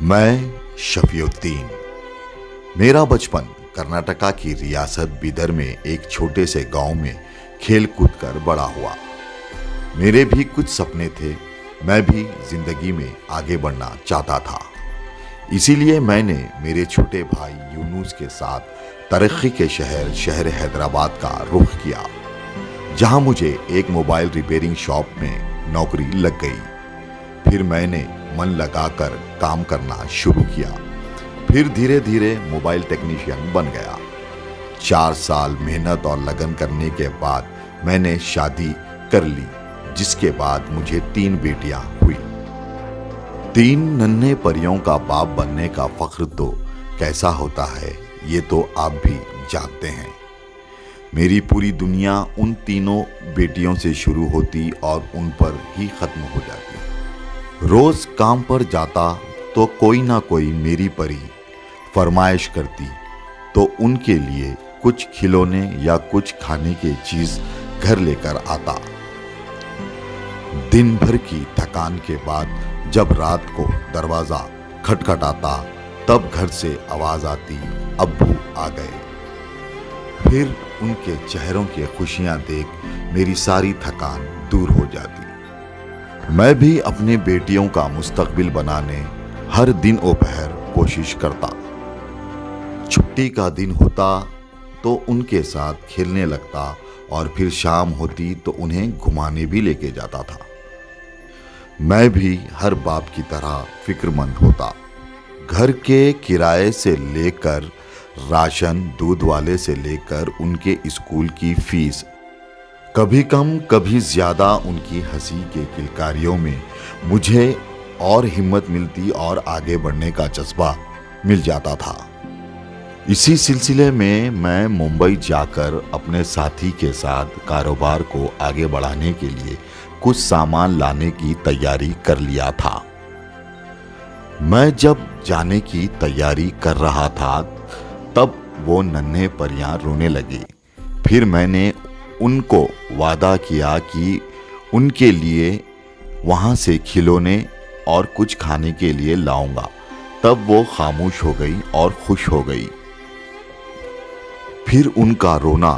मैं शफीउद्दीन। मेरा बचपन कर्नाटका की रियासत बिदर में एक छोटे से गांव में खेल कूद कर बड़ा हुआ। मेरे भी कुछ सपने थे। मैं भी जिंदगी में आगे बढ़ना चाहता था। इसीलिए मैंने मेरे छोटे भाई यूनुस के साथ तरक्की के शहर हैदराबाद का रुख किया, जहां मुझे एक मोबाइल रिपेयरिंग शॉप में नौकरी लग गई। फिर मैंने मन लगाकर काम करना शुरू किया। फिर धीरे धीरे मोबाइल टेक्नीशियन बन गया। 4 साल मेहनत और लगन करने के बाद मैंने शादी कर ली, जिसके बाद मुझे 3 बेटियां हुई। 3 नन्हे परियों का बाप बनने का फख्र तो कैसा होता है, ये तो आप भी जानते हैं। मेरी पूरी दुनिया उन तीनों बेटियों से शुरू होती और उन पर ही खत्म हो जाती। रोज काम पर जाता तो कोई ना कोई मेरी परी फरमाइश करती, तो उनके लिए कुछ खिलौने या कुछ खाने की चीज घर लेकर आता। दिन भर की थकान के बाद जब रात को दरवाजा खटखटाता, तब घर से आवाज आती, अब्बू आ गए। फिर उनके चेहरों की खुशियां देख मेरी सारी थकान दूर हो जाती। मैं भी अपने बेटियों का मुस्तकबिल बनाने हर दिन दोपहर कोशिश करता। छुट्टी का दिन होता तो उनके साथ खेलने लगता और फिर शाम होती तो उन्हें घुमाने भी लेके जाता था। मैं भी हर बाप की तरह फिक्रमंद होता। घर के किराए से लेकर राशन, दूध वाले से लेकर उनके स्कूल की फीस, कभी कम कभी ज्यादा उनकी हंसी के किलकारियों में मुझे और हिम्मत मिलती और आगे बढ़ने का जज्बा मिल जाता था। इसी सिलसिले में मैं मुंबई जाकर अपने साथी के साथ कारोबार को आगे बढ़ाने के लिए कुछ सामान लाने की तैयारी कर लिया था। मैं जब जाने की तैयारी कर रहा था, तब वो नन्हे परियां रोने लगे। फिर मैंने उनको वादा किया कि उनके लिए वहाँ से खिलौने और कुछ खाने के लिए लाऊंगा। तब वो खामोश हो गई और खुश हो गई। फिर उनका रोना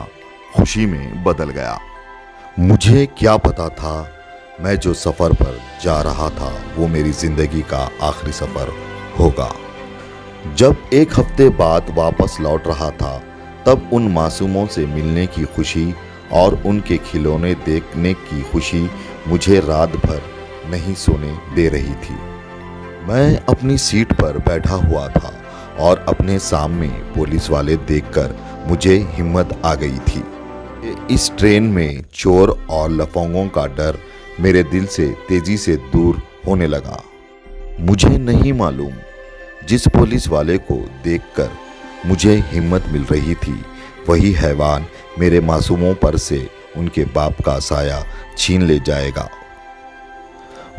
खुशी में बदल गया। मुझे क्या पता था, मैं जो सफ़र पर जा रहा था वो मेरी ज़िंदगी का आखिरी सफ़र होगा। जब 1 हफ्ते बाद वापस लौट रहा था, तब उन मासूमों से मिलने की खुशी और उनके खिलौने देखने की खुशी मुझे रात भर नहीं सोने दे रही थी। मैं अपनी सीट पर बैठा हुआ था और अपने सामने पुलिस वाले देखकर मुझे हिम्मत आ गई थी। इस ट्रेन में चोर और लफंगों का डर मेरे दिल से तेजी से दूर होने लगा। मुझे नहीं मालूम, जिस पुलिस वाले को देखकर मुझे हिम्मत मिल रही थी, वही हैवान मेरे मासूमों पर से उनके बाप का साया छीन ले जाएगा।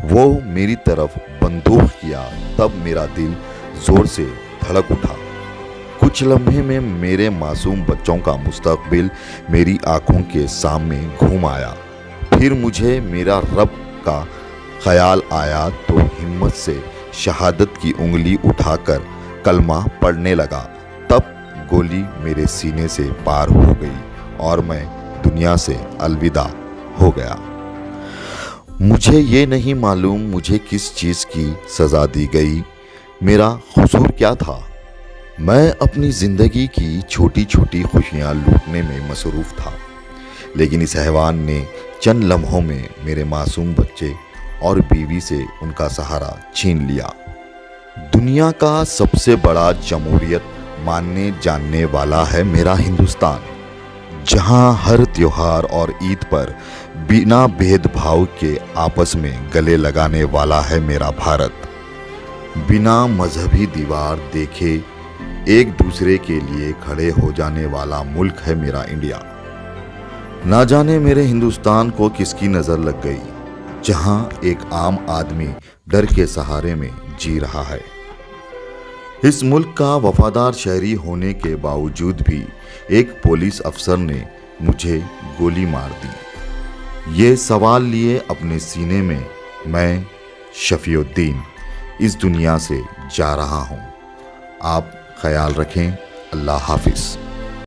वो मेरी तरफ बंदूक किया, तब मेरा दिल जोर से धड़क उठा। कुछ लम्हे में मेरे मासूम बच्चों का मुस्तकबिल मेरी आंखों के सामने घूम आया। फिर मुझे मेरा रब का ख्याल आया तो हिम्मत से शहादत की उंगली उठाकर कलमा पढ़ने लगा। तब गोली मेरे सीने से पार हो गई और मैं दुनिया से अलविदा हो गया। मुझे ये नहीं मालूम मुझे किस चीज़ की सज़ा दी गई, मेरा कसूर क्या था। मैं अपनी ज़िंदगी की छोटी छोटी खुशियाँ लूटने में मसरूफ़ था, लेकिन इस हैवान ने चंद लम्हों में मेरे मासूम बच्चे और बीवी से उनका सहारा छीन लिया। दुनिया का सबसे बड़ा जमहूरियत मानने जानने वाला है मेरा हिंदुस्तान, जहां हर त्योहार और ईद पर बिना भेदभाव के आपस में गले लगाने वाला है मेरा भारत। बिना मजहबी दीवार देखे एक दूसरे के लिए खड़े हो जाने वाला मुल्क है मेरा इंडिया। ना जाने मेरे हिंदुस्तान को किसकी नज़र लग गई, जहां एक आम आदमी डर के सहारे में जी रहा है। इस मुल्क का वफादार शहरी होने के बावजूद भी एक पुलिस अफसर ने मुझे गोली मार दी। ये सवाल लिए अपने सीने में मैं शफीउद्दीन इस दुनिया से जा रहा हूँ। आप ख्याल रखें। अल्लाह हाफिज़।